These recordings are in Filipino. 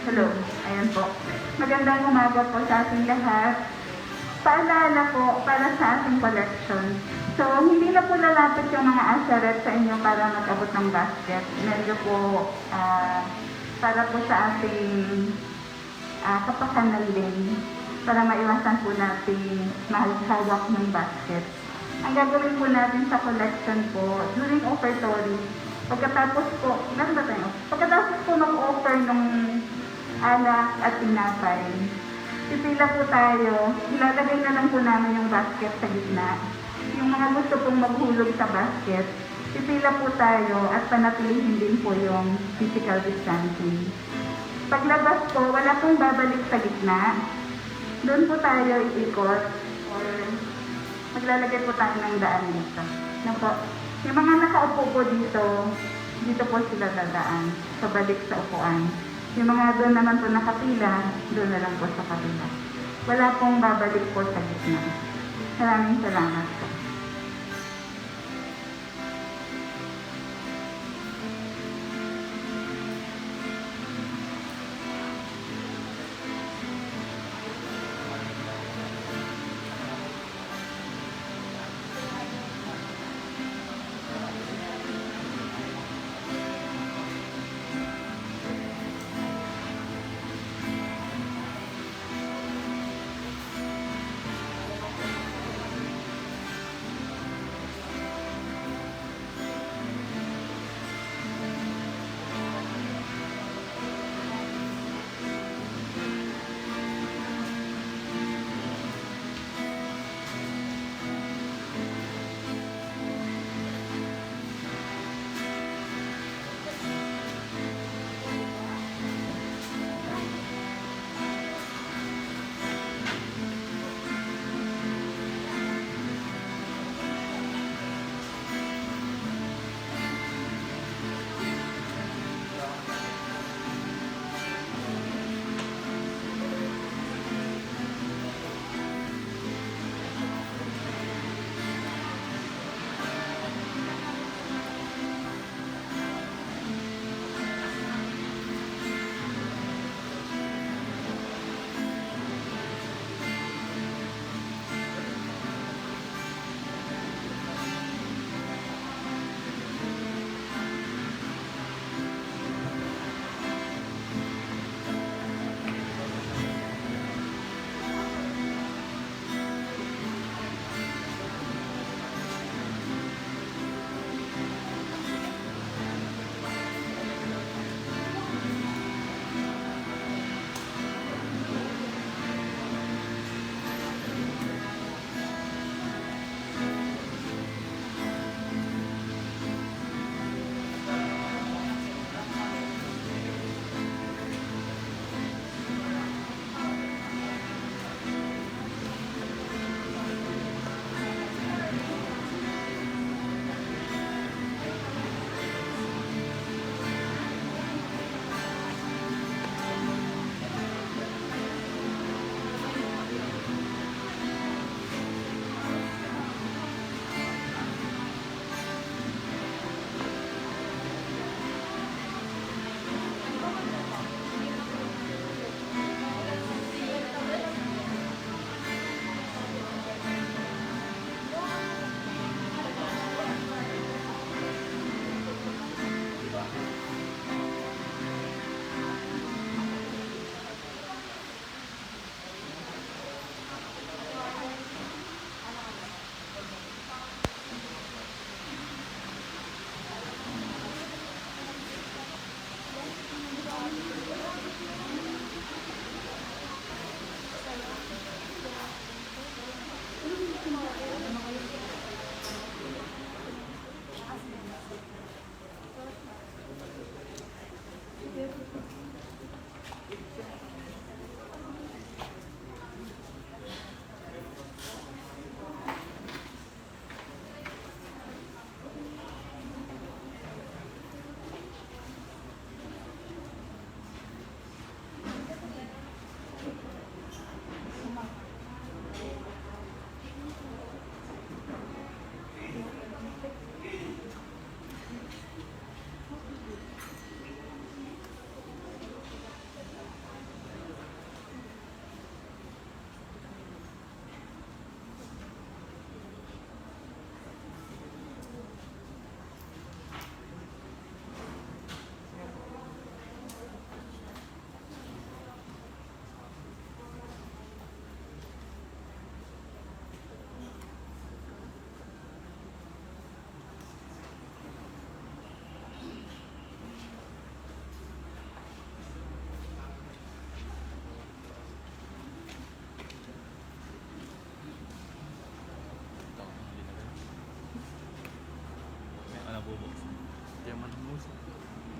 Hello, ayan po. Magandang umaga po sa ating lahat. Paalala po para sa ating collection. So, hindi na po lalapit yung mga asyaret sa inyo para mag-abot ng basket. Medyo po para po sa ating kapakanan din para maiwasan po natin mahal-hawak ng basket. Ang gagawin po natin sa collection po, during offertory, pagkatapos po mag-offer ng alak at tinapay, pipila po tayo, ilalagay na lang po namin yung basket sa gitna. Yung mga gusto pong maghulog sa basket, pipila po tayo at panatilihin din po yung physical distancing. Paglabas po, wala pong babalik sa gitna. Doon po tayo iikot or maglalagay po tayo ng daan dito. Po. Yung mga nakaupo po dito po sila dadaan, pabalik sa upuan. Yung mga doon naman po nakapila, doon na lang po sa kabila. Wala pong babalik po sa gitna. Maraming salamat po.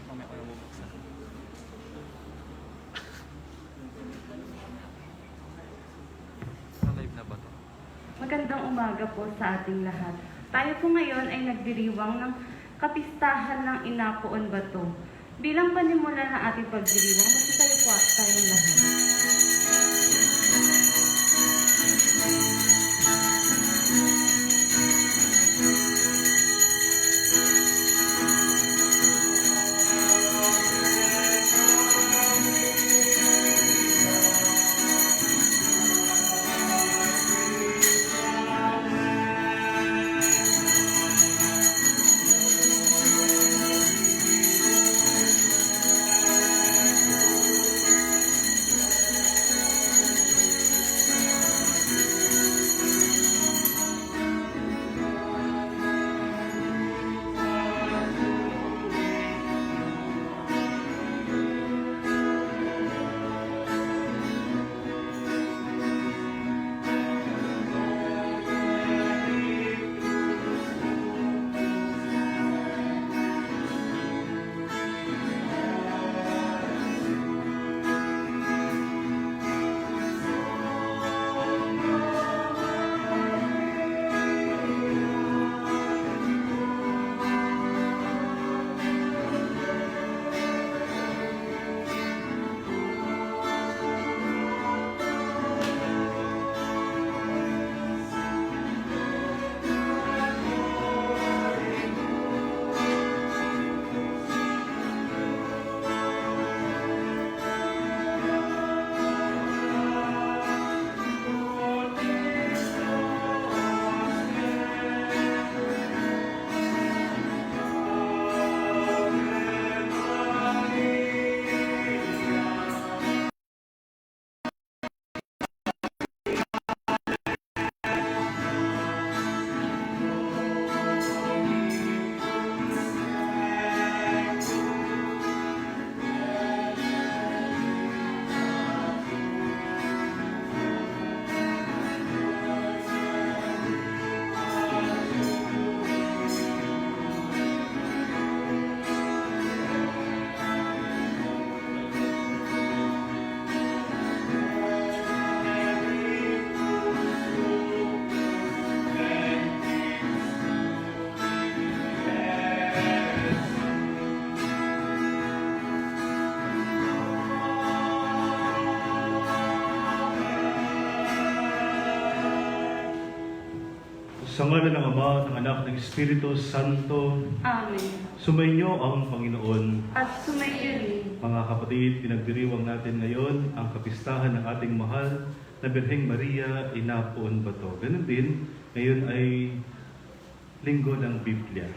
Mamaya ko na bubuksan. Live na ba to? Magandang umaga po sa ating lahat. Tayo po ngayon ay nagdiriwang ng kapistahan ng Inapoon Bato. Bilang panimula ng ating pagdiriwang, masasaya po tayong lahat. Sa ngalan ng Ama, ng Anak, ng Espiritu Santo, Amen. sumainyo ang Panginoon. At sumayo rin. Mga kapatid, pinagdiriwang natin ngayon ang kapistahan ng ating mahal na Birheng Maria Inapoon Bato. Ganun din, ngayon ay linggo ng Biblia.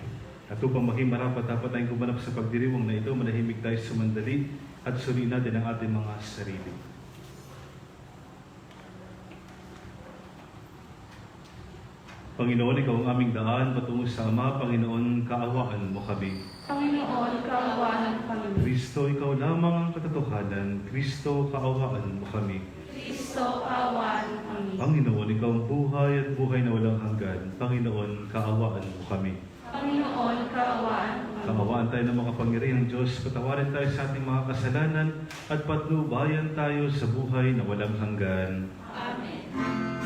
At upang maging marapat-dapat tayong gumanap sa pagdiriwang na ito, manahimik tayo sumandali at suriin natin ang ating mga sarili. Panginoon, Ikaw ang aming daan patungo sa Ama. Panginoon, kaawaan mo kami. Panginoon, kaawaan kami. Kristo, Ikaw lamang ang katotohanan. Kristo, kaawaan mo kami. Kristo, kaawaan kami. Panginoon, Ikaw ang buhay at buhay na walang hanggan. Panginoon, kaawaan mo kami. Panginoon, kaawaan kami. Kaawaan tayo ng mga pangyarihang Diyos. Patawarin tayo sa ating mga kasalanan at patnubayan tayo sa buhay na walang hanggan. Amen.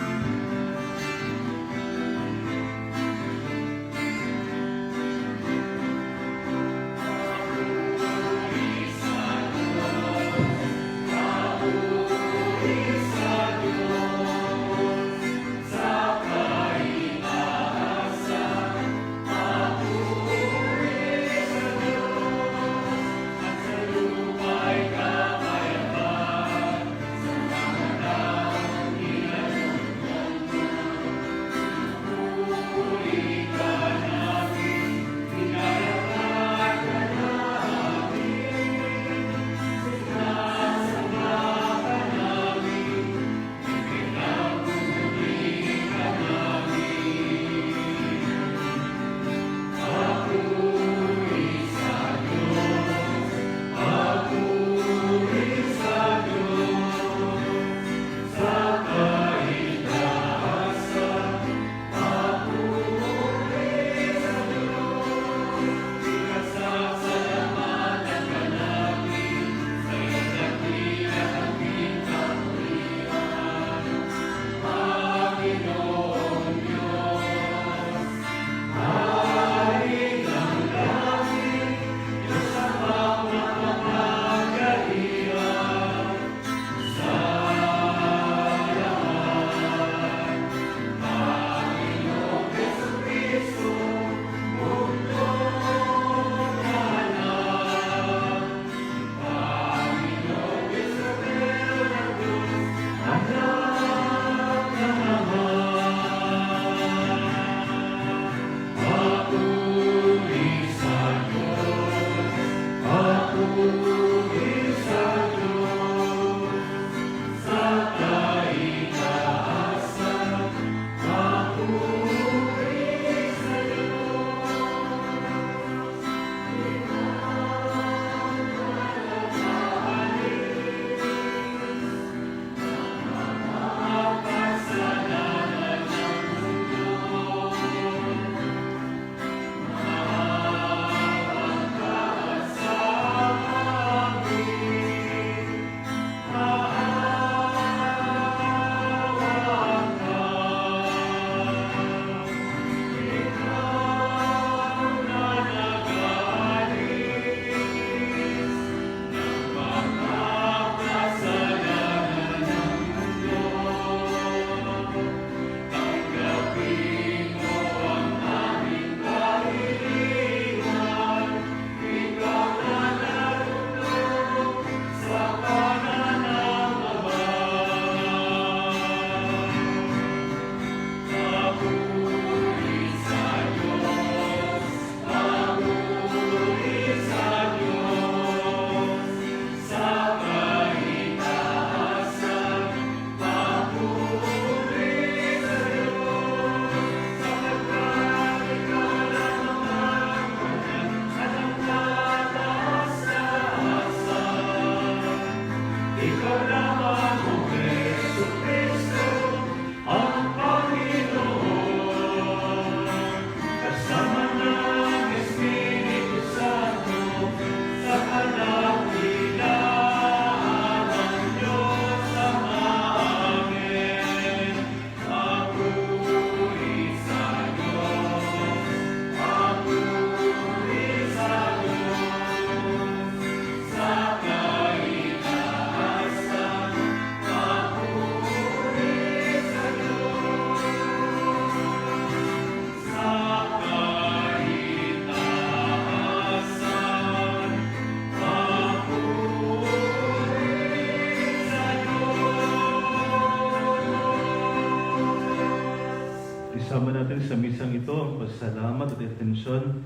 Isama natin sa misang ito ang pasalamat at atensyon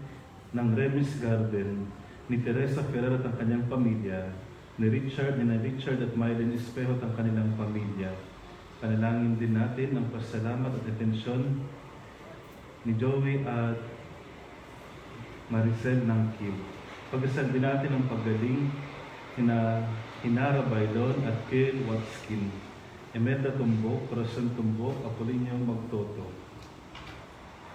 ng Remis Garden, ni Teresa Ferrer at ang kanyang pamilya, ni Richard at Mylene Espejo at ang kanilang pamilya. Panalangin din natin ang pasalamat at atensyon ni Joey at Maricel ng Kim. Pagdasal din natin ang paggaling na Hinara Bailon at Kale Watskin, Emerda Tumbok, Corazon Tumbok, Apolinio Magtoto.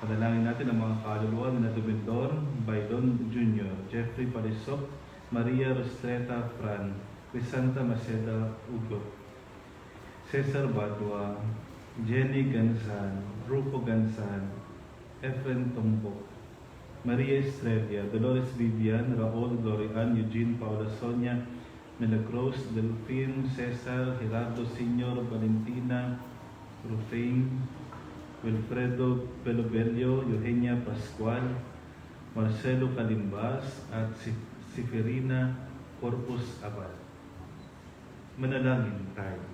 Panalangin natin ang mga kaluluwa na Dumendor, Bailon Jr., Jeffrey Palisok, Maria Rostreta Fran, Crisanta Maceda Ugot, Cesar Badua, Jenny Gansan, Rufo Gansan, Efren Tumbok, Maria Estrella, Dolores Vivian, Raul Glorian, Eugene Paula Sonia, Milagros, Delphine, Cesar, Gerardo Sr., Valentina, Rufain, Wilfredo Pelobelio, Eugenia Pascual, Marcelo Calimbas, at Seferina Corpus Abad. Manalangin tayo.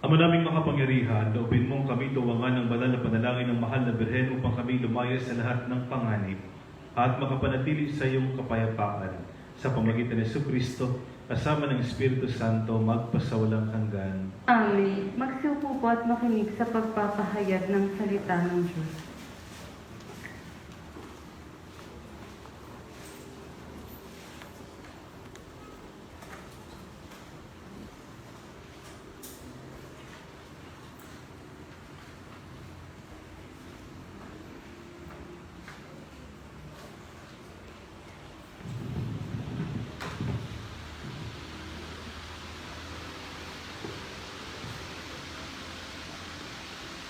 Ama naming makapangyarihan, loobin mong kami tuwangan ng banal na panalangin ng mahal na Birhen upang kami lumaya sa lahat ng panganib at makapanatili sa iyong kapayapaan sa pamagitan ni Jesucristo kasama ng Espiritu Santo magpasawalang hanggan. Amen. Magsupo po at makinig sa pagpapahayag ng salita ng Diyos.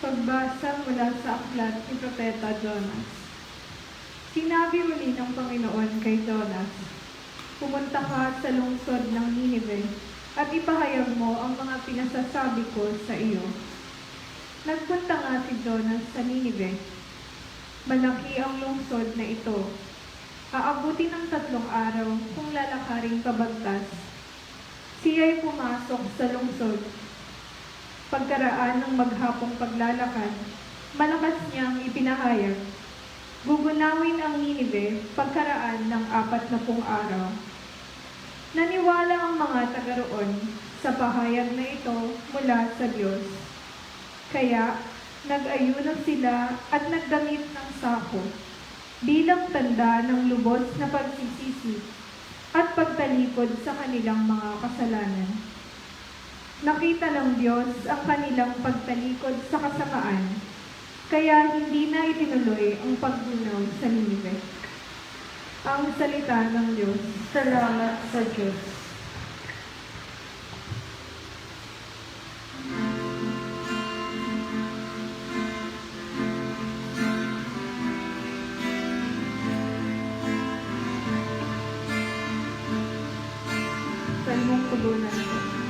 Pagbasa mula sa aklat ni Propeta Jonas. Sinabi muli ng Panginoon kay Jonas, pumunta ka sa lungsod ng Ninive at ipahayag mo ang mga pinasasabi ko sa iyo. Nagpunta nga si Jonas sa Ninive. Malaki ang lungsod na ito. Aabuti ng 3 araw kung lalakaring pabagtas. Siya'y pumasok sa lungsod. Pagkaraan ng maghapong paglalakad, malakas niyang ipinahayag, Gugunawin ang Ninive pagkaraan ng 40 araw. Naniwala ang mga taga roon sa pahayag na ito mula sa Diyos. Kaya nag-ayuno sila at nagdamit ng sako bilang tanda ng lubos na pagsisisi at pagtalikod sa kanilang mga kasalanan. Nakita ng Diyos ang kanilang pagtalikod sa kasamaan, kaya hindi na itinuloy ang paggunaw sa Ninive. Ang salita ng Diyos. Salamat sa Diyos. Salmong tugunan ko.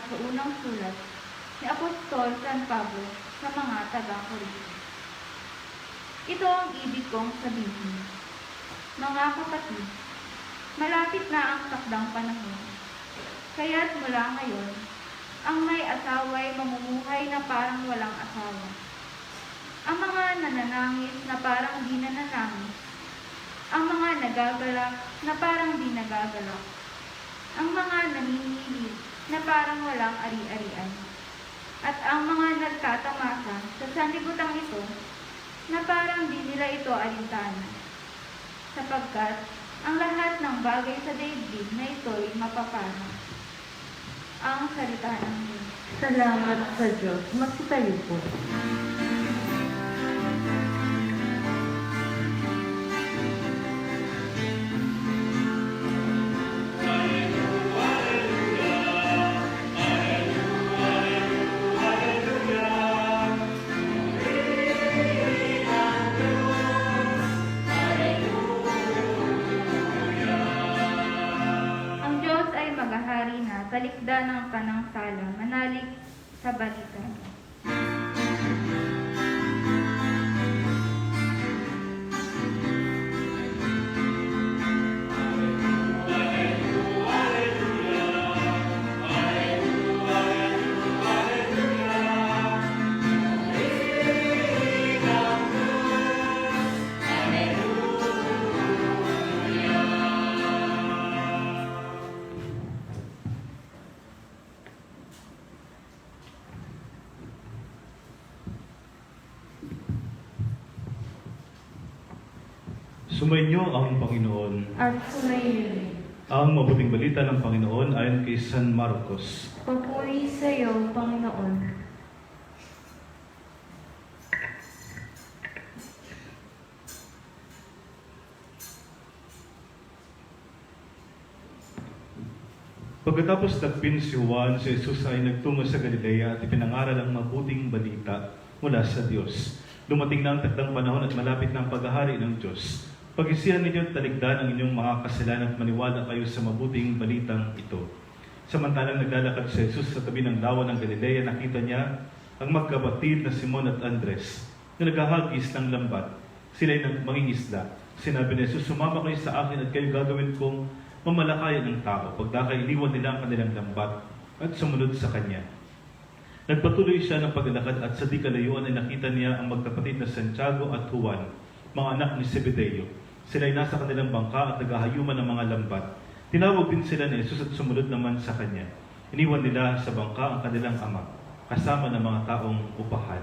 sa unang sulat ni Apostol San Pablo sa mga taga-Korinto. Ito ang ibig kong sabihin. Mga kapatid, malapit na ang takdang panahon. Kaya't mula ngayon, ang may asawa ay mamumuhay na parang walang asawa. Ang mga nananangis na parang di nananangis. Ang mga nagagalak na parang di nagagalak. Ang mga naninihid na parang walang ari-arian. At ang mga nagtatamasa sa sanlibutan ito na parang di nila ito alintana. Sapagkat ang lahat ng bagay sa daigdig na ito'y mapapana. Ang salita ng Diyos. Salamat sa Diyos. Magsitayo po. Ang Diyos ay maghahari na, talikda ng kanang sala, manalig sa balikan. Sumainyo ang Panginoon. At sumayin. Ang mabuting balita ng Panginoon ayon kay San Marcos. Papuri sa iyo, Panginoon. Pagkatapos dagpin si Juan, si Jesus ay nagtungo sa Galilea at ipinangaral ang mabuting balita mula sa Diyos. Dumating na ang takdang panahon at malapit na ang paghahari ng Diyos. Pag-isihan ninyo at talikdan ang inyong mga kasalanan at maniwala kayo sa mabuting balitang ito. Samantalang naglalakad si Jesus sa tabi ng lawa ng Galilea, nakita niya ang magkapatid na Simon at Andres na naghahagis ng lambat. Sila'y mangingisda. Sinabi ni Jesus, sumama kayo sa akin at kayo gagawin kong mamalakayan ng tao. Pagdakay, iniwan nila ang kanilang lambat at sumunod sa kanya. Nagpatuloy siya ng paglalakad at sa di kalayuan ay nakita niya ang magkapatid na Santiago at Juan, mga anak ni Zebedeo. Sila'y nasa kanilang bangka at naghahayuman ng mga lambat. Tinawag din sila ni Jesus at sumunod naman sa kanya. Iniwan nila sa bangka ang kanilang ama, kasama ng mga taong upahan.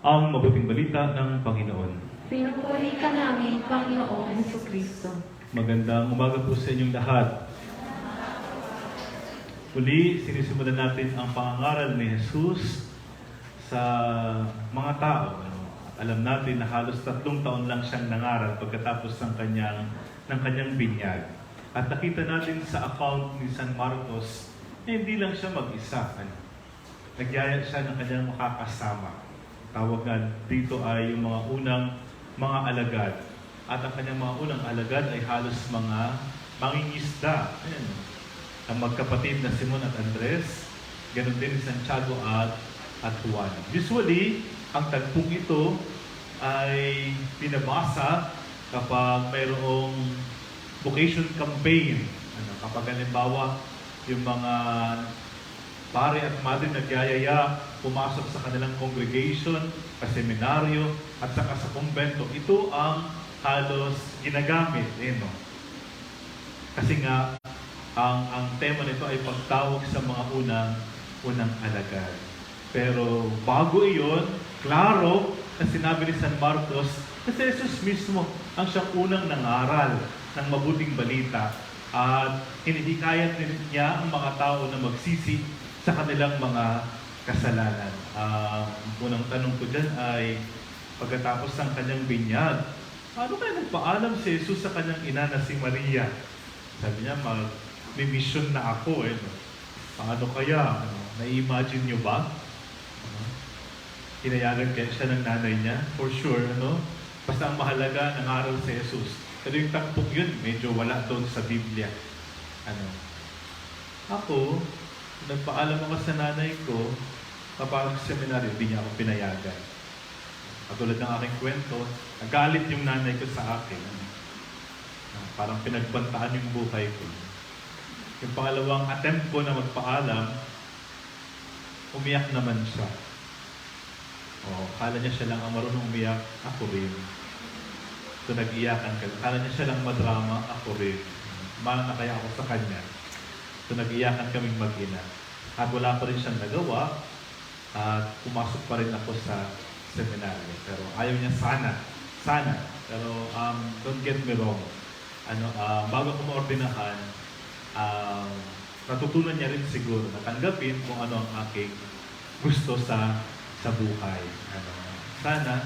Ang mabuting balita ng Panginoon. Pinupuri ka namin, Panginoong Jesucristo. Magandang umaga po sa inyong lahat. Muli, sinisimulan natin ang pangangaral ni Jesus sa mga tao. Alam natin na halos 3 taon lang siyang nangaral pagkatapos ng kanyang binyag. At nakita natin sa account ni San Marcos na hindi lang siya mag-isa. Nagyaya siya ng kanyang makakasama. Tawag nga dito ay yung mga unang mga alagad. At ang kanyang mga unang alagad ay halos mga mangingisda. Ayan. Ang magkapatid na Simon at Andres, ganun din ni Santiago at Juan. Usually, ang tagpong ito ay pinabasa kapag mayroong vocation campaign. Kapag halimbawa, yung mga pare at madre nagyayaya pumasok sa kanilang congregation, sa seminaryo, at saka sa kumbento, ito ang halos ginagamit. No? Kasi nga, ang tema nito ay pagtawag sa mga unang alagad. Pero bago iyon, klaro na sinabi ni San Marcos na si Jesus mismo ang siyang unang nangaral ng mabuting balita at hinihikayat niya ang mga tao na magsisi sa kanilang mga kasalanan. Unang tanong ko dyan ay pagkatapos ng kanyang binyag, paano kaya nagpaalam si Jesus sa kanyang ina na si Maria? Sabi niya, may mission na ako. Paano kaya? Na-imagine niyo ba? Hinayagan kaya siya ng nanay niya? For sure, Basta ang mahalaga, nangaral si Jesus. Pero yung tagpong yun, medyo wala doon sa Biblia. Ako, Nagpaalam ako sa nanay ko, papasok sa seminaryo, hindi niya ako pinayagan. Katulad ng aking kwento, nagalit yung nanay ko sa akin. Parang pinagbantaan yung buhay ko. Yung pangalawang attempt ko na magpaalam, umiyak naman siya. Kala niya siya lang ang marunong umiyak, ako rin. So nag-iyakan ka. Kala niya siya lang madrama, ako rin. Mahal na kaya ako sa kanya. So nag-iyakan kaming mag-ina. At wala pa rin siyang nagawa. At pumasok pa rin ako sa seminaryo. Pero ayaw niya sana. Pero don't get me wrong. Bago ko maordinahan, natutunan niya rin siguro na tanggapin kung ano ang aking gusto sa buhay. Sana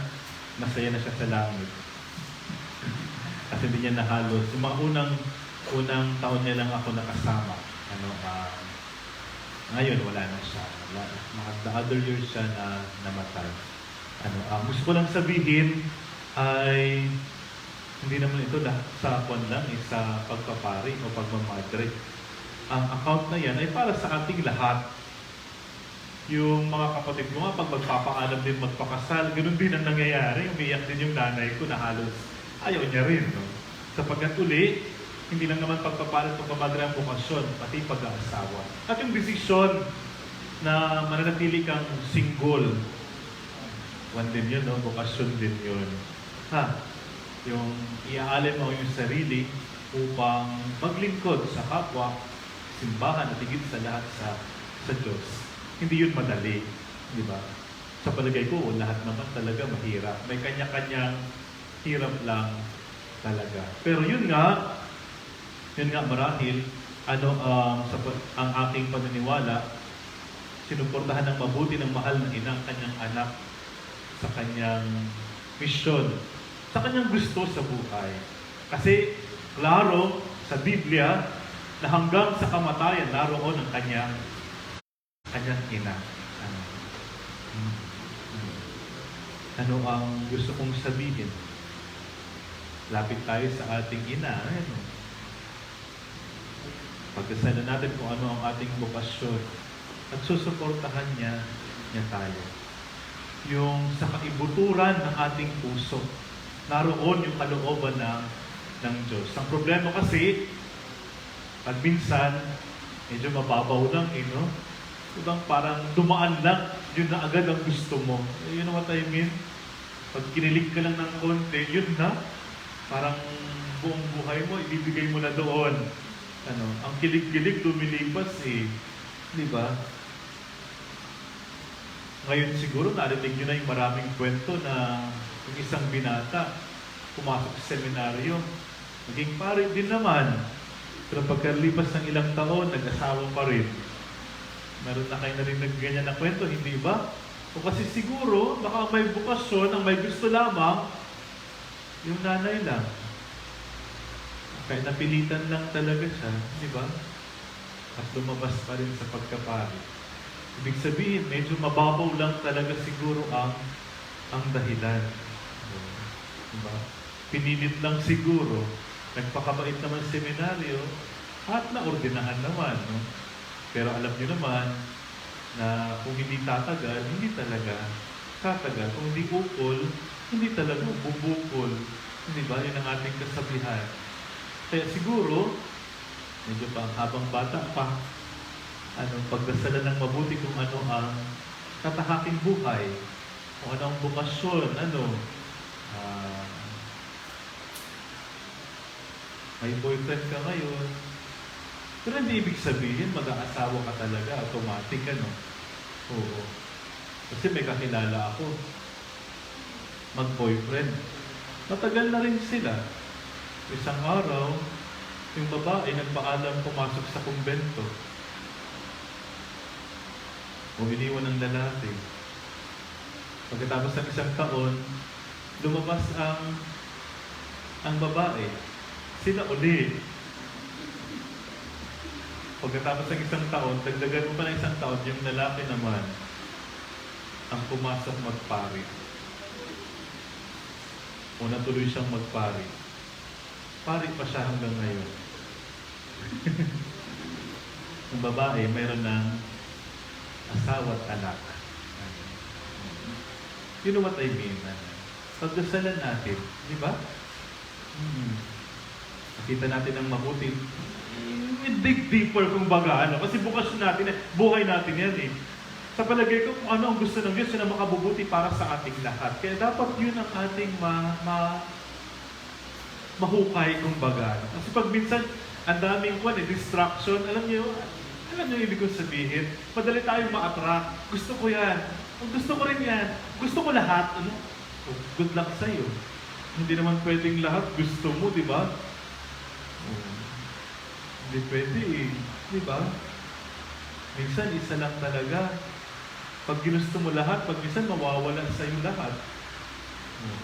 masaya na siya sa langit. Kasi hindi niya nahalos. Yung mga unang taon niya lang ako nakasama. Ngayon wala na siya. The other years siya na namatay. Gusto ko lang sabihin ay hindi naman ito sa pagpapari o pagmamadre. Ang account na yan ay para sa ating lahat. Yung mga kapatid ko nga, pag magpapaalam din magpakasal, ganoon din ang nangyayari. Umiyak din yung nanay ko na halos ayaw niya rin. No? Sapagkat uli, hindi lang naman pagpapaalam o pagmamadre ang bukasyon, pati pag-aasawa. At yung desisyon na mananatili kang single, one din yun, no? Bukasyon din yun. Yung iaalay mo yung sarili upang maglingkod sa kapwa, simbahan at higit sa lahat sa Diyos. Hindi yun madali, di ba? Sa palagay ko, lahat naman talaga mahirap. May kanya-kanyang hirap lang talaga. Pero yun nga marahil, ang aking paniniwala, sinuportahan ng mabuti ng mahal ng ina ang kanyang anak sa kanyang misyon, sa kanyang gusto sa buhay. Kasi, klaro sa Biblia na hanggang sa kamatayan, naroon ang kanyang ina. Ano ang gusto kong sabihin? Lapit tayo sa ating ina. Pagkasalan natin kung ano ang ating bukasyon at susuportahan niya tayo. Yung sa kaibuturan ng ating puso, naroon yung kalooban ng Diyos. Ang problema kasi, pag minsan, medyo mababaw lang, no? Ibang parang dumaan lang, yun na agad ang gusto mo. You know what I mean? Pag kinilig ka lang ng konti, yun na. Parang buong buhay mo, ibibigay mo na doon. Ang kilig-kilig lumilipas Di ba? Ngayon siguro, narinig nyo na yung maraming kwento na yung isang binata, pumasok sa seminaryo, naging pare din naman. Pero pagkalipas ng ilang taon, nag-asawa pa rin. Meron na kayo narinig ganyan na kwento, hindi ba? O kasi siguro, baka may bukasyon, ang may gusto lamang, yung nanay lang. Kaya napilitan lang talaga siya, di ba? At lumabas pa rin sa pagkapari. Ibig sabihin, medyo mababaw lang talaga siguro ang dahilan. Diba? Pinilit lang siguro, nagpakabait naman seminaryo, at naordinahan naman. No? Pero alam niyo naman, na kung hindi tatagal, hindi talaga tatagal. Kung hindi ukol, hindi talaga bubukol. Hindi ba? Yun ang ating kasabihan. Kaya siguro, medyo pa habang bata pa, pagdasalan ng mabuti kung ano ang tatahaking buhay, kung ano ang bukasyon, may boyfriend ka ngayon, pero hindi ibig sabihin mag-aasawa ka talaga, automatic, Oo. Kasi may kakilala ako, mag-boyfriend. Matagal na rin sila. Isang araw, yung babae nagpaalam pumasok sa kumbento. O iniwan ng lalaki. Pagkatapos ng isang taon, lumabas ang babae. Sila uli. Pagkatapos ng isang taon, dagdagan mo pa ng isang taon, yung lalaki naman ang pumasok magpari. O natuloy siyang magpari. Pari pa siya hanggang ngayon. Yung babae, mayroon ng asawa at anak. You know what I mean? Pagdasalan natin, di ba? Nakita natin ang mabuti. Dig deeper kung baga, ano? Kasi bukas natin, buhay natin yan eh. Sa palagay ko, kung ano ang gusto ng Diyos, yun ang makabubuti para sa ating lahat. Kaya dapat yun ang ating mahukay kung baga. Kasi pag minsan, ang daming distraction, alam niyo ibig kong sabihin, madali tayong ma-attract. Gusto ko yan. Gusto ko rin yan. Gusto ko lahat. Ano? Oh, good luck sa'yo. Hindi naman pwedeng lahat gusto mo, di ba? Oh, hindi pwede eh. Di ba? Minsan, isa lang talaga. Pag ginusto mo lahat, pag minsan mawawala sa'yo lahat. Oh.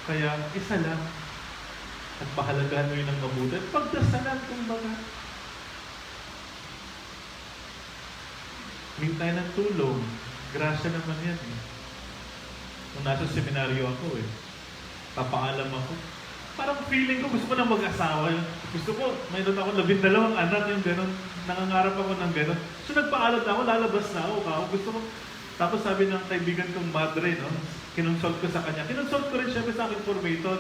Kaya, isa lang. At pahalagahan mo yun ng mabuti. At pagdasalan, kumbaga. Hintay ng tulong. Grasya naman yan eh. Nung nasa seminaryo ako eh. Papaalam ako. Parang feeling ko, gusto ko nang mag-asawa. Gusto ko, mayroon ako 12 anak, yung gano'n. Nangangarap ako ng gano'n. So nagpaalam na ako, lalabas na ako. Gusto ko. Tapos sabi ng kaibigan kong madre, no? Kinonsult ko sa kanya. Kinonsult ko rin siya sa aking formator.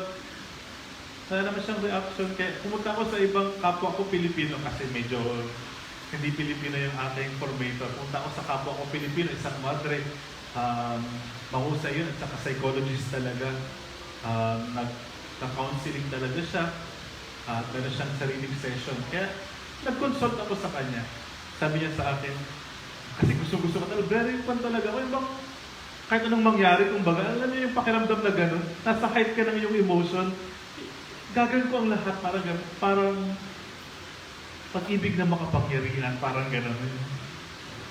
Wala naman siyang reaction. Kaya pumunta ako sa ibang kapwa ko Pilipino kasi medyo hindi Pilipino yung ating formator. Pumunta ako sa kapwa ko Pilipino, isang madre. Mahusay yun at saka psychologist talaga. Nag-counseling talaga siya. Meron siyang sariling session. Kaya nag-consult ako sa kanya. Sabi niya sa akin, kasi gusto-gusto ko talaga, very fun talaga. Kaya bang kahit anong mangyari, kumbaga, alam niyo yung pakiramdam na gano'n, nasa height ka ng iyong emotion, gagawin ko ang lahat parang pag-ibig na makapangyarihan, parang gano'n.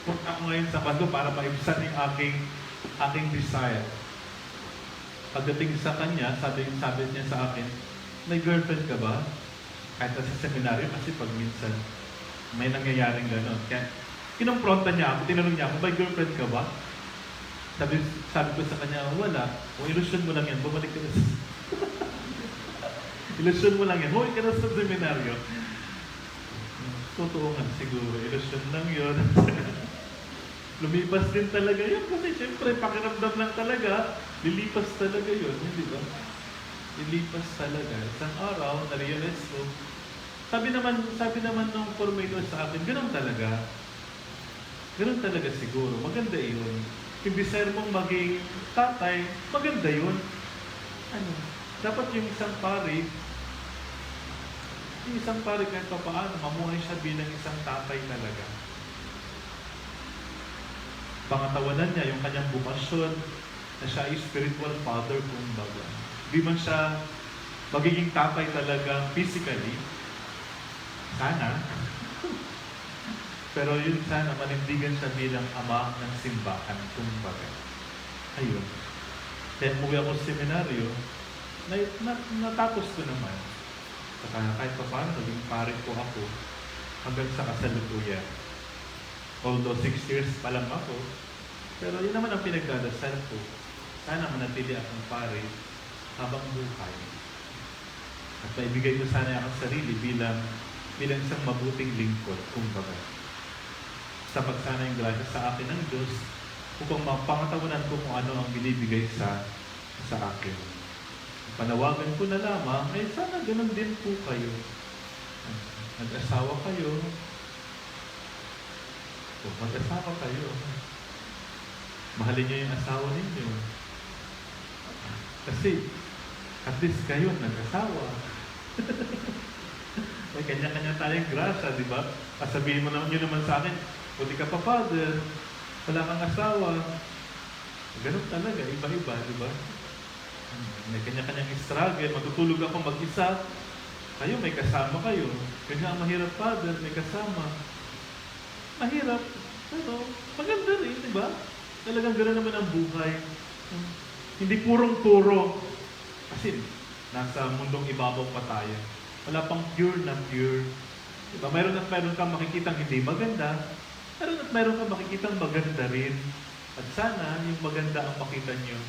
Punta ako ngayon sa bando para maibsan yung aking desire. Pagdating sa kanya, sabi niya sa akin, may girlfriend ka ba? Kahit sa seminaryo, kasi pag minsan may nangyayaring gano'n. Kaya kinumpronta niya ako, tinanong niya ako, may girlfriend ka ba? Sabi ko sa kanya, wala. O ilusyon mo lang yan, bumalik ka na sa... Ilusyon mo lang yan, huwag ka na sa seminaryo. Totoo nga siguro, ilusyon lang yun. Lumipas din talaga yun kasi syempre pakiramdam lang talaga, lilipas talaga yun, hindi ba? Lilipas talaga. Isang araw, na-realize mo, sabi naman nung formator sa akin, ganun talaga. Ganun talaga siguro, maganda yun. Yung desire mong maging tatay, maganda yun. Ano? Dapat yung isang pari kahit pa paano, mamuhay siya bilang isang tatay talaga. Pangatawanan niya yung kanyang bukasyon na siya ay spiritual father kumbaga. Di man siya magiging tatay talaga physically. Sana. Pero yun sana, manindigan siya bilang ama ng simbahan kumbaga. Ayun. Kaya umuwi ako sa seminaryo, natapos ko naman. Saka kahit pa paano, naging pare ko ako hanggang sa kasalukuyan. Although 6 years pa lang ako, pero yun naman ang pinagdadasal ko. Sana manatili akong pare habang buhay. At maibigay ko sana ang sarili bilang isang mabuting lingkod, kumbaga. Sapat sana yung grasya sa akin ng Diyos upang mapangatawanan ko kung ano ang binibigay sa akin. Panawagan ko na lamang, sana ganun din po kayo. Nag-asawa kayo. O mag-asawa kayo. Mahalin niyo yung asawa ninyo. Kasi, at least kayo nag-asawa. May kanya-kanya tayong grasya, di ba? Sabihin mo naman yun naman sa akin, buti ka pa, father, wala kang asawa. Ganun talaga, iba-iba, di ba? May kanya-kanyang struggle, matutulog ako mag-isa. Kayo, may kasama kayo. Kanya ang mahirap, father, may kasama. Mahirap, pero maganda rin, di ba? Talagang gano'n naman ang buhay. Hindi purong-puro. Kasi nasa mundong ibabaw pa tayo. Wala pang pure na pure. Diba? Mayroon at mayroon kang makikitang hindi maganda. Mayroon at mayroon kang makikitang maganda rin. At sana yung maganda ang makita nyo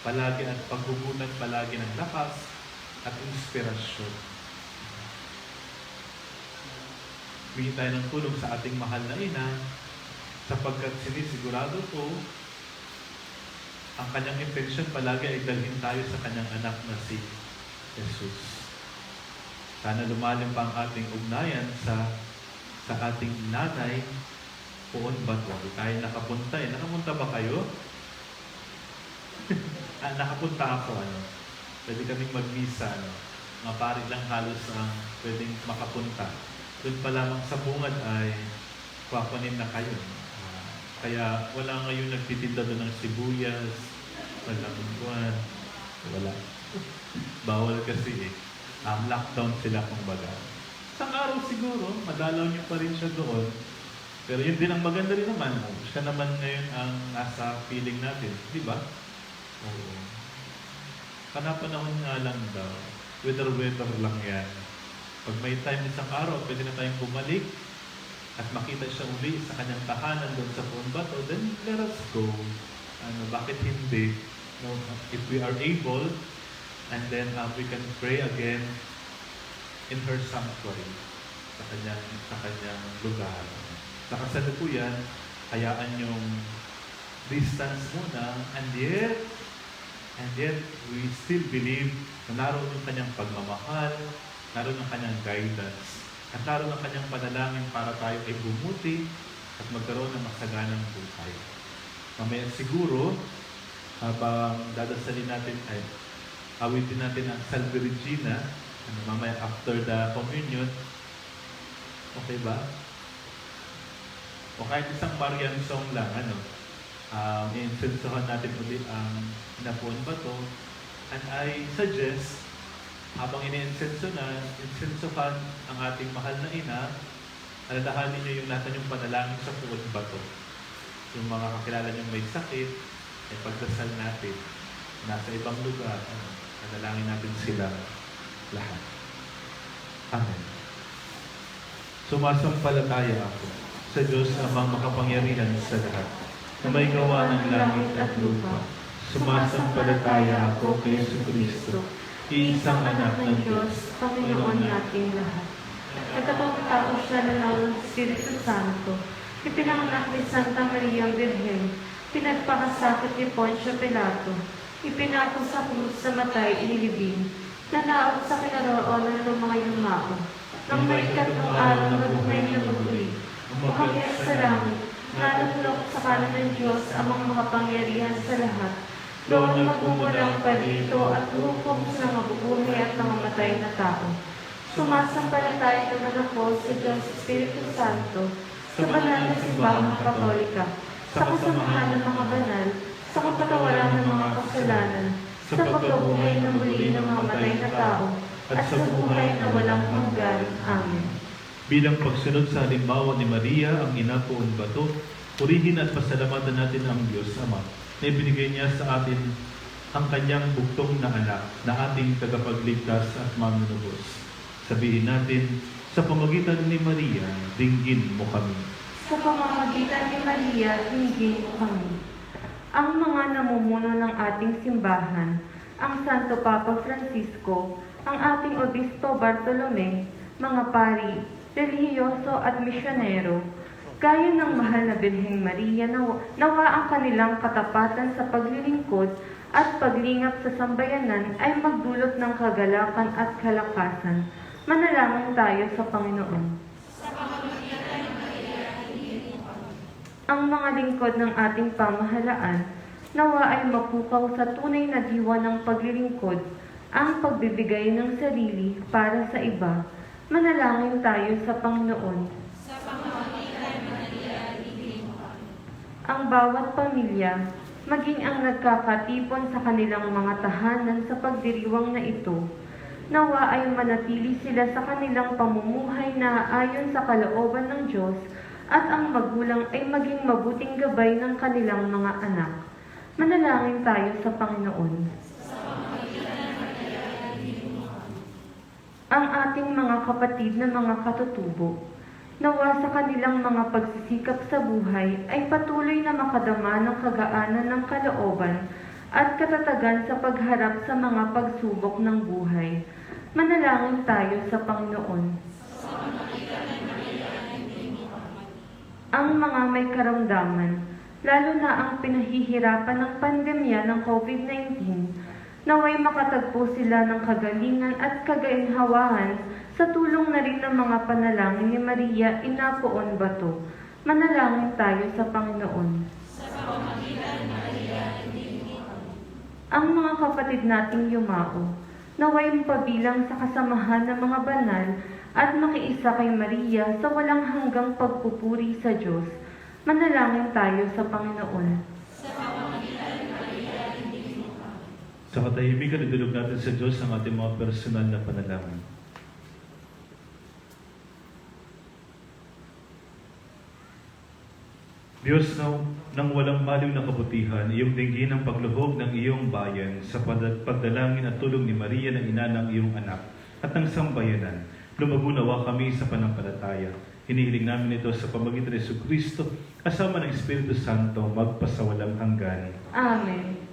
palagi at paghugutan palagi ng lakas at inspirasyon. Bigyan tayo ng tulong sa ating mahal na ina sapagkat sinisigurado ko ang kanyang intensyon palagi ay dalhin tayo sa kanyang anak na si Jesus. Sana lumalim pa ang ating ugnayan sa ating nanay Puon Bato. Tayo nakapunta eh. Nakapunta ba kayo? Nakapunta ako. Pwede kaming magmisa. Mga pari lang halos ang pwedeng makapunta. Doon pa lamang sa bungad ay kwakunin na kayo. Kaya wala ngayon nagtitinda doon ng sibuyas, walang buwan, wala. Bawal kasi eh. Lockdown sila kumbaga. Isang araw siguro, madalaw niyo pa rin siya doon. Pero yun din ang maganda rin naman. Siya naman ngayon ang nasa feeling natin. Di ba? Oo. Panapanahon nga lang daw. Weather lang yan. Pag may time isang araw, pwede na tayong bumalik at makita siya uli sa kanyang tahanan doon sa Puon Bato, then let us go. Bakit hindi? No, if we are able, and then we can pray again in her sanctuary, sa kanyang lugar. Sa kasalukuyan, hayaan yung distance muna, and yet we still believe na naroon yung kanyang pagmamahal, naroon ang kanyang guidance, at naroon ang kanyang panalangin para tayo ay bumuti at magkaroon ng masaganang buhay. Mamaya siguro, habang dadasalin natin ay awitin natin ang Salve Regina, mamaya after the communion, okay ba? O kahit isang Marian song lang, i-insensohan natin ulit ang Puon Bato. And I suggest, habang insensohan ang ating mahal na ina, alalahanin niyo yung nasa yung panalangin sa Puon Bato. Yung mga kakilala niyong may sakit, ay pagdasal natin. Nasa ibang lugar, panalangin natin sila lahat. Amen. Sumasampalataya ako sa Diyos amang makapangyarihan sa lahat, na may gawa ng langit at lupa. Sumasampalataya ako kay Jesucristo, iisang anak ng Diyos, Panginoon nating lahat. Nagkatapos siya ng Espiritu Santo, ipinanganak ni Santa Maria Virgen, pinagpakasakit ni Poncio Pilato, ipinako sa krus sa matay inilibing, nanaog sa kinaroonan ng mga yumao, nang may ikatlong araw na bumay na maguli, umakyat sa langit, nalulok sa kanan ng Diyos amang makapangyarihan sa lahat, doon magmumulang palito at hukom sa mabubuhay at namamatay na tao. Sumasampalataya naman ako sa Diyos Espiritu Santo, sa banal na simbahang Katolika, sa kasamahan ng mga banal, sa kapatawaran ng mga kasalanan, sa pagkabuhay ng muli ng mga matay na tao, at sa buhay na walang hanggan. Amen. Bilang pagsunod sa halimbawa ni Maria, ang ina Puon Bato, purihin at pasalamatan natin ang Diyos Ama na ibinigay niya sa atin ang kanyang bugtong na anak na ating tagapagligtas at manunubos. Sabihin natin, sa pamagitan ni Maria, dinggin mo kami. Sa pamamagitan ni Maria, dinggin mo kami. Ang mga namumuno ng ating simbahan, ang Santo Papa Francisco, ang ating Obispo Bartolome, mga pari, relihiyoso at misyonero, gaya ng mahal na Birheng Maria, nawa ang kanilang katapatan sa paglilingkod at paglingap sa sambayanan ay magdulot ng kagalakan at kalakasan. Manalangin tayo sa Panginoon. Ang mga lingkod ng ating pamahalaan, nawa ay mapukaw sa tunay na diwa ng paglilingkod, ang pagbibigay ng sarili para sa iba. Manalangin tayo sa Panginoon. Ang bawat pamilya, maging ang nagkakatipon sa kanilang mga tahanan sa pagdiriwang na ito, nawa ay manatili sila sa kanilang pamumuhay na ayon sa kalooban ng Diyos at ang magulang ay maging mabuting gabay ng kanilang mga anak. Manalangin tayo sa Panginoon. Ang ating mga kapatid na mga katutubo, nawa sa kanilang mga pagsisikap sa buhay ay patuloy na makadama ng kagaanan ng kalooban at katatagan sa pagharap sa mga pagsubok ng buhay. Manalangin tayo sa Panginoon. ang mga may karamdaman, lalo na ang pinahihirapan ng pandemya ng COVID-19, naway makatagpo sila ng kagalingan at kagainhawahan sa tulong na rin ng mga panalangin ni Maria Inapoon Bato. Manalangin tayo sa Panginoon. Ang mga kapatid nating yumao, naway pabilang sa kasamahan ng mga banal at makiisa kay Maria sa walang hanggang pagpupuri sa Diyos. Manalangin tayo sa Panginoon. Sa katahimikan, idulog natin sa Diyos ang ating mga personal na panalangin. Diyos, nang walang maliw na kabutihan, iyong dinggin ang pagluhog ng iyong bayan sa pagdalangin at tulong ni Maria na ina ng iyong anak at ng sambayanan. Lumagunawa kami sa panampalataya. Hinihiling namin ito sa pamagitan ni Jesucristo, kasama ng Espiritu Santo, magpasawalang hanggan. Amen.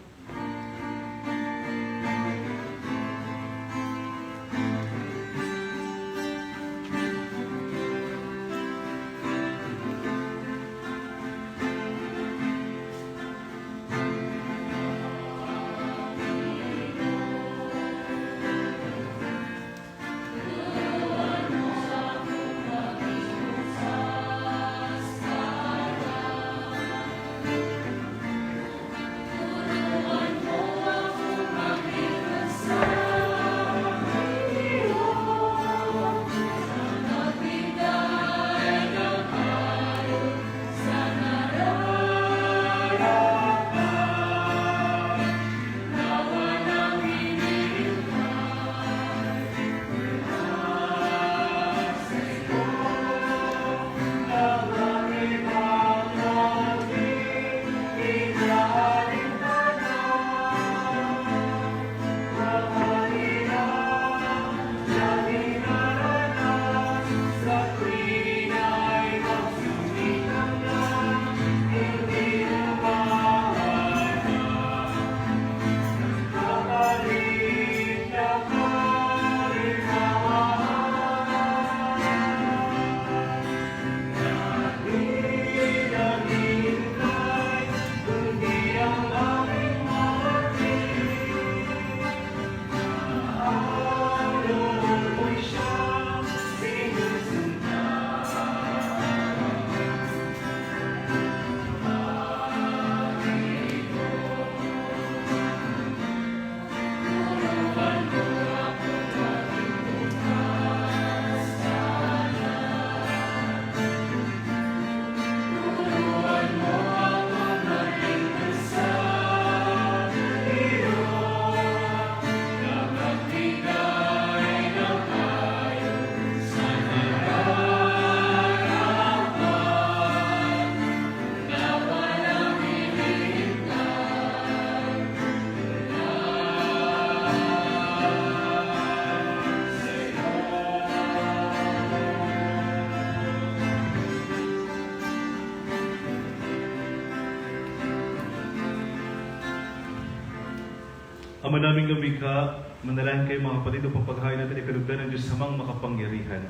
Ama naming lumikha, manalangin kayo mga kapatid upang paghain natin ikalugdan ng Diyos samang makapangyarihan.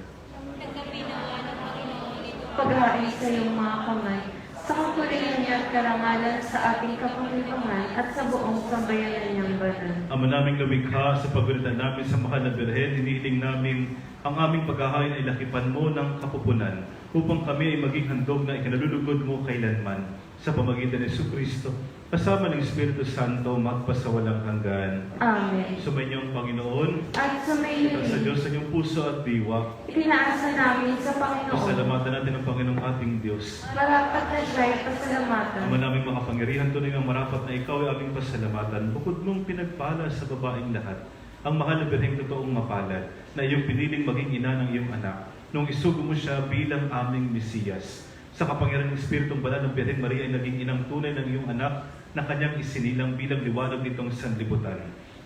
Paghain sa iyong mga kamay, sa kapulihan niya at karangalan sa ating kapangiliman at sa buong sambayanan niyang banal. Ama naming lumikha, sa pagalitan namin sa mahal na Birhen, hinihiling namin ang aming paghahain ay lakipan mo ng kapupunan upang kami ay maging handog na ikinalulugod mo kailanman sa pamagitan ni Jesucristo, kasama ng Espiritu Santo, magpasawalang hanggan. Amen. Sumainyong Panginoon, At sa may at sa Diyos sa inyong puso at diwa, itinaasa namin sa Panginoon. pasalamatan natin ang Panginoong ating Diyos. Marapat na siya'y pasalamatan. Ama naming makapangyarihan, tunay ng marapat na ikaw ay aming pasalamatan. Bukod mong pinagpala sa babaeng lahat, ang mahal na Birheng totoong mapalad, na iyong piniling maging ina ng iyong anak, nung isugo mo siya bilang aming Mesiyas. Sa kapangyarihan ng Espiritong Banal ng Birheng Maria ay naging inang tunay ng iyong anak na kanyang isinilang bilang liwanag nitong sanlibutan.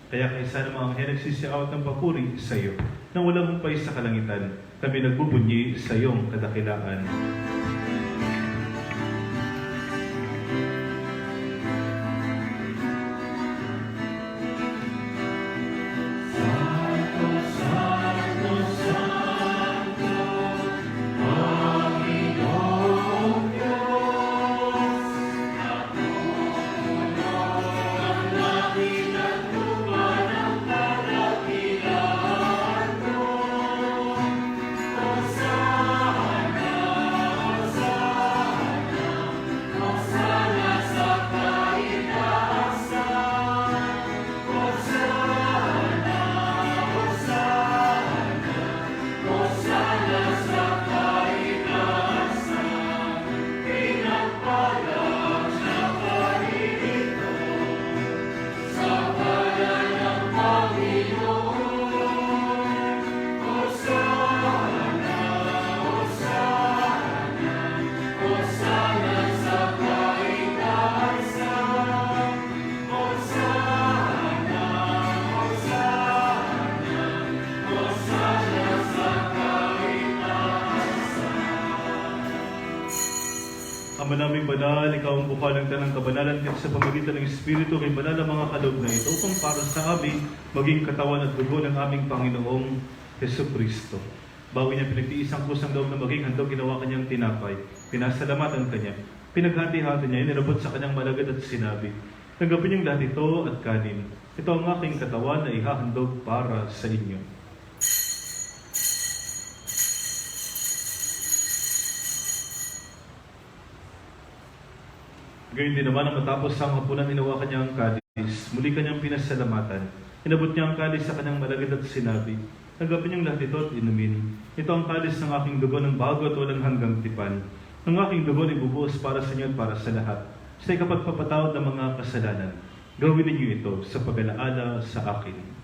Kaya kaisa ng mga anghel nagsisiawat ng papuri sa iyo, na walang humpay sa kalangitan, kami nagbubunyi sa iyong kadakilaan. Ama naming banal, ikaw ang bukal ng tanang kabanalan at sa pamagitan ng Espiritu may banal ang mga kaloob na ito upang para sa amin maging katawan at dugo ng aming Panginoong Jesucristo. Bago niya pinagtiis ang kusang loob na maging handog, ginawa kanyang tinapay. Pinasalamatan kanya. Pinaghati-hati niya, inilabot sa kanyang malagad at sinabi, "Tanggapin niyong lahat ito at kanin. Ito ang aking katawan na ihahandog para sa inyo." Gayun din naman, ang matapos ang hapunan, hinawakan niya ang kalis. Muli kanyang pinasalamatan. Inabot niya ang kalis sa kanyang malagad at sinabi, "Tanggapin niyong lahat ito at inumin. Ito ang kalis ng aking dugo ng bago at walang hanggang tipan. Ang aking dugo ay bubuhos para sa inyo at para sa lahat. Sa ikapagpapatawad ng mga kasalanan. Gawin ninyo ito sa pag-alaala sa akin."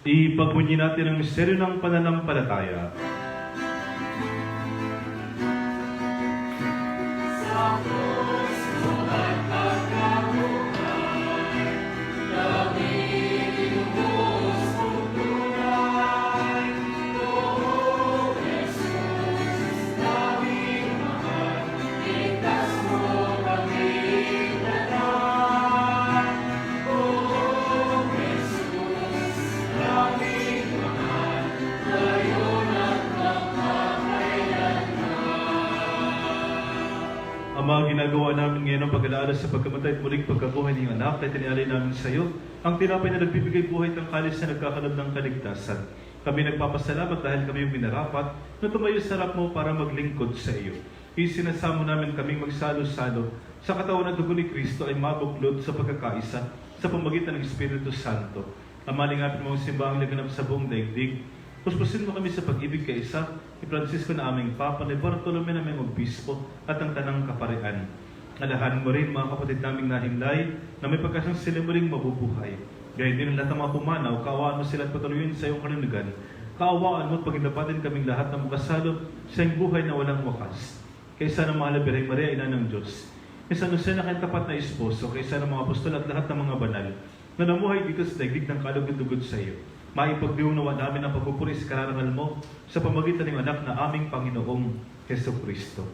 Ipagpunyi natin ang misteryo ng pananampalataya. Ama, ginagawa namin ngayon ang pag-alaala sa pagkamatay at muling pagkabuhay ng iyong anak na tinialay namin sa iyo, ang tinapay na nagbibigay buhay at ang kalis na nagkakalob ng kaligtasan. Kami nagpapasalamat dahil kami yung minarapat na tumayo sa harap mo para maglingkod sa iyo. Isinasamo namin kaming magsalo-salo sa katawan at dugo ni Kristo ay mabuklod sa pagkakaisa sa pamagitan ng Espiritu Santo. Amalingapin mo ang simbahang laganap sa buong daigdig. Puspusin mo kami sa pag-ibig kay isa, ni Francisco na aming Papa, ni Bartolome na aming Obispo, at ang Tanang Kaparian. Alahanin mo rin mga kapatid naming nahimlay na may pagkasang sila muling mabubuhay. Gayun din ang lahat ng mga pumanaw, kaawaan mo sila at patuloyin sa iyong kanunugan. Kaawaan mo at pagindapatin kaming lahat na makasalo sa iyong buhay na walang wakas. Kaysa ng mahal na Birheng Maria, Ina ng Diyos. Kaysa ng siya na kayong tapat na esposo, kaysa ng mga apostol at lahat ng mga banal, na namuhay dito sa daigdig ng kalugod-dugod sa iyo. Maipagdiunawa namin ang pagpupuri sa kararangal mo sa pamagitan ng anak na aming Panginoong Jesucristo.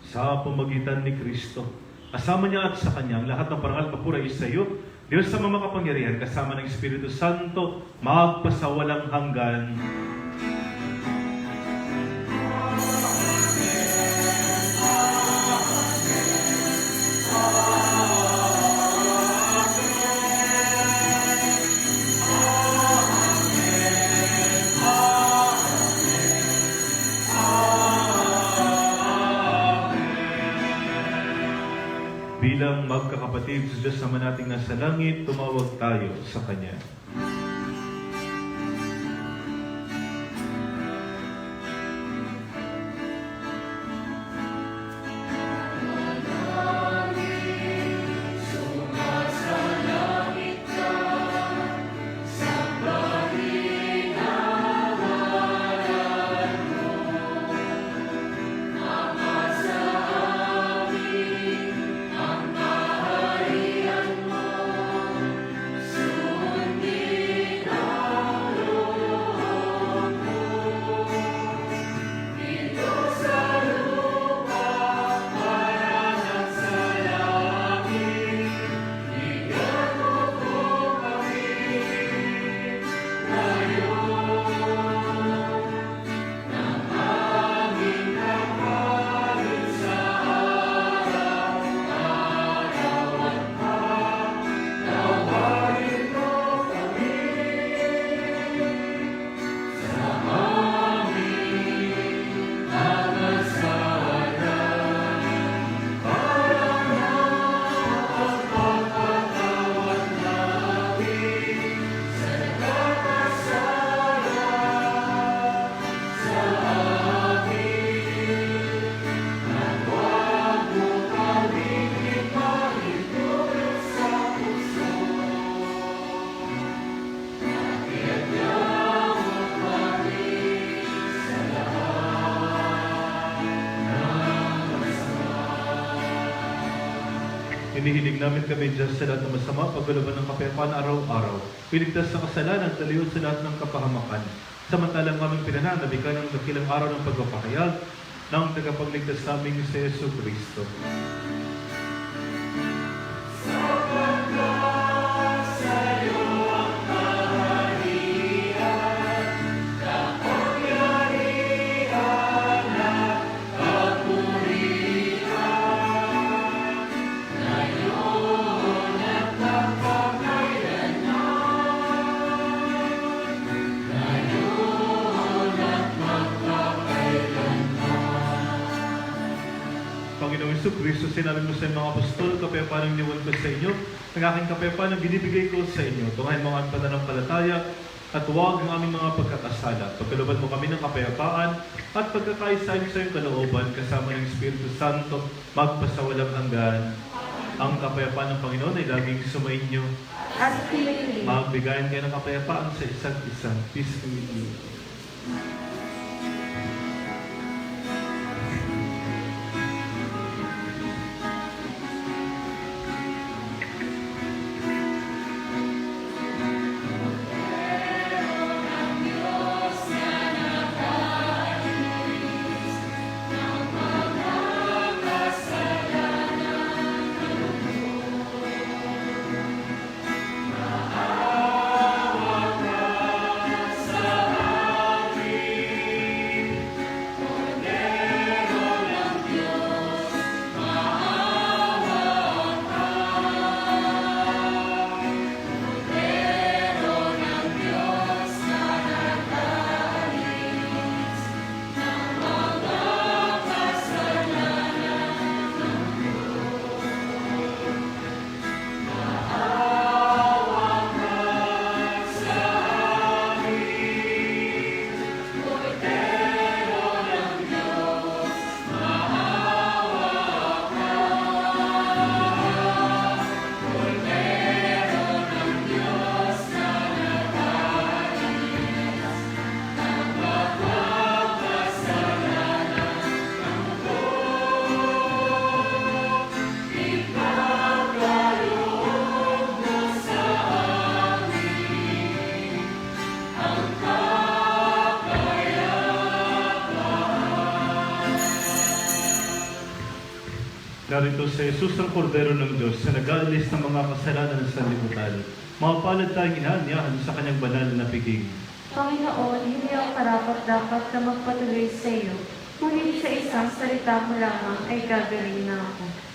Sa pamagitan ni Kristo, kasama niya at sa Kanya, ang lahat ng parangal papuri sa iyo, Diyos sa mga kapangyarihan, kasama ng Espiritu Santo, magpasawalang hanggan. Bilang magkakapatid sa Diyos naman nating nasa langit, tumawag tayo sa Kanya. Ang Hinihiling namin kami Diyos sa lahat ng masama, paglalaban ng kapayapaan araw-araw. Piligtas sa kasalanan, taliod sa lahat ng kapahamakan. Samantalang kaming pinananabikan ng dakilang araw ng pagpapahayag ng tagapagligtas naming si Yesu Kristo. Panginoong Jesucristo, sinabi mo sa mga apostol, kapayapaan ang iniwan ko sa inyo, ang aking kapayapaan ang binibigay ko sa inyo. Tungahin mo ang pananampalataya at huwag ang aming mga pagkakasala. Pagkalooban mo kami ng kapayapaan at pagkakaisa sa iyong kalooban kasama ng Espiritu Santo magpasawalang hanggan. Ang kapayapaan ng Panginoon ay laging sumainyo. At pinili. Magbigayan kayo ng kapayapaan sa isa't isa. Peace be with you. Narito si Jesus ang kordero ng Diyos na nag-aalis ng mga kasalanan sa sanlibutan. Mapalad tayong inaanyahan sa kanyang banal na piging. Panginoon, hindi ako karapat-dapat na magpatuloy sa iyo. Ngunit sa isang salita mo lamang ay gagaling na ako.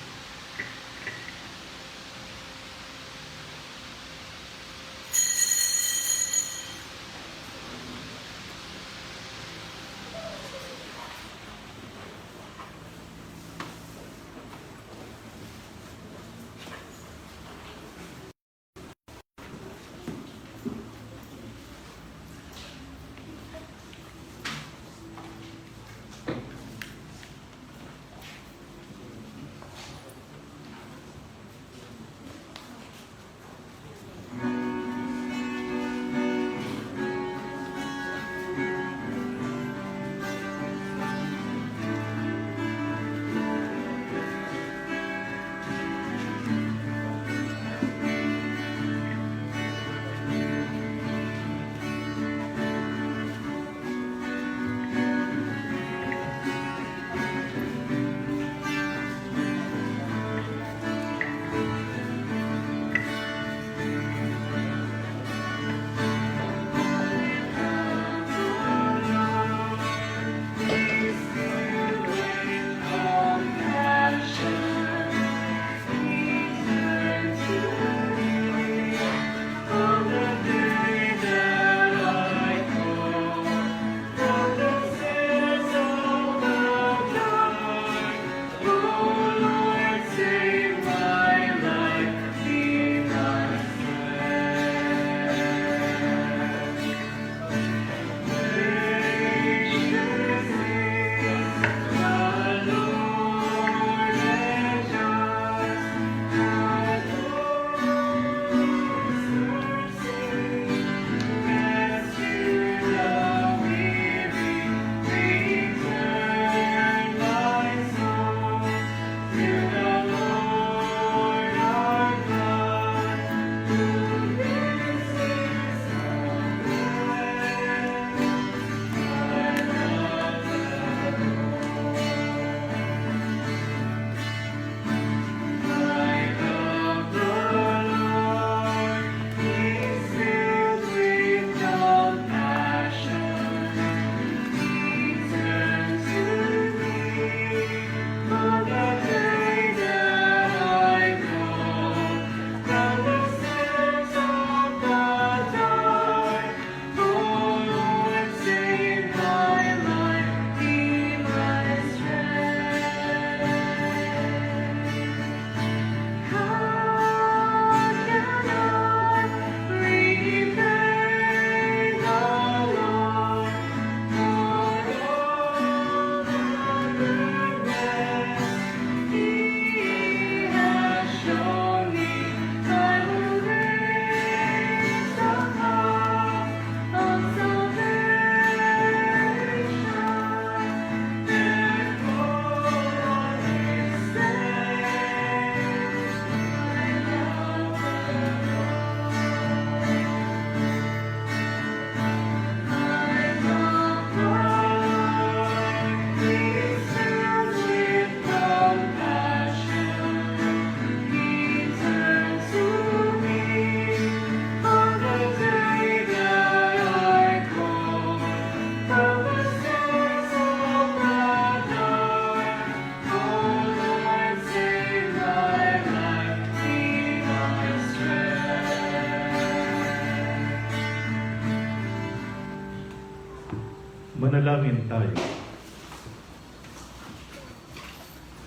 Manalangin tayo.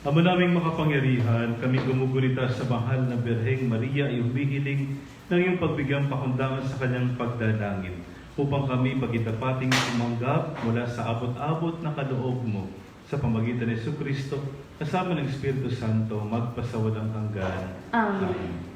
Ama naming makapangyarihan, kami gumugulita sa mahal na Birheng Maria ay humihiling ng iyong pagbigyang pakundangan sa kanyang pagdalangin upang kami pagitapating tumanggap mula sa abot-abot na kaloob mo sa pamagitan ni Jesucristo kasama ng Espiritu Santo magpasawalang hanggan. Amen.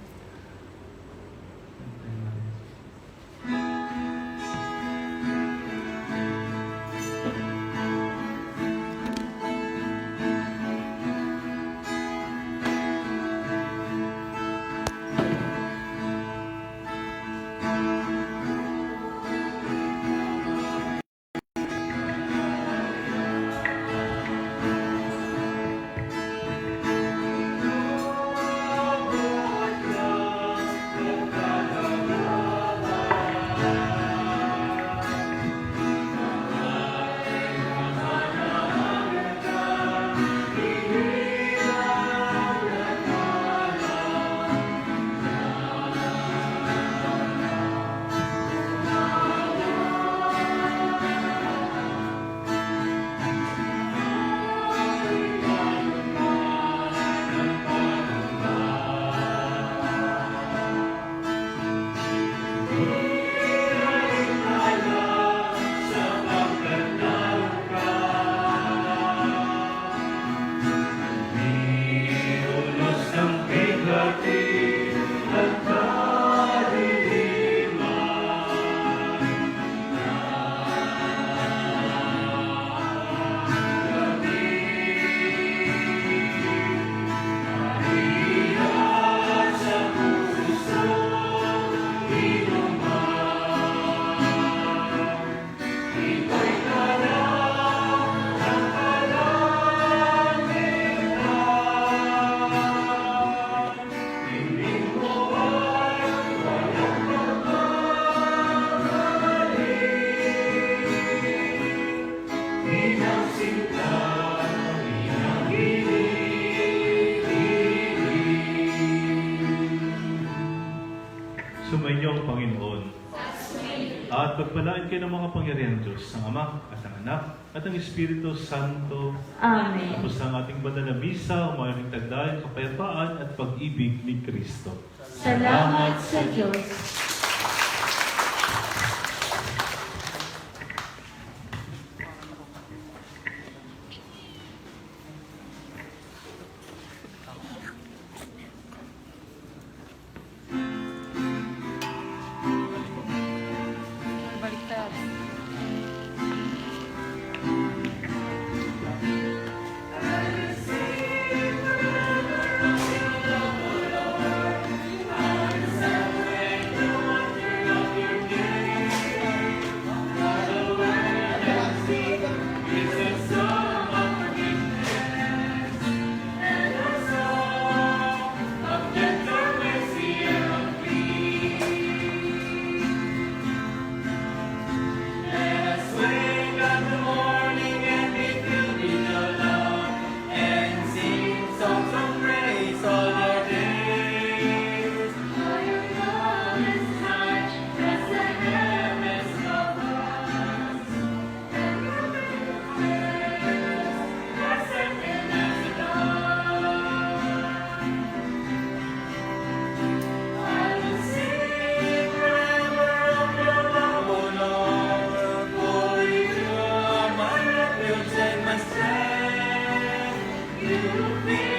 Sumainyo ang Panginoon. At pagpalain kayo ng mga pangyarihan ng Diyos, ng Ama at ng Anak at ng Espiritu Santo. Amen. Tapos ang ating banal na misa, umayong tagdayang kapayapaan at pag-ibig ni Kristo. Salamat sa Diyos. You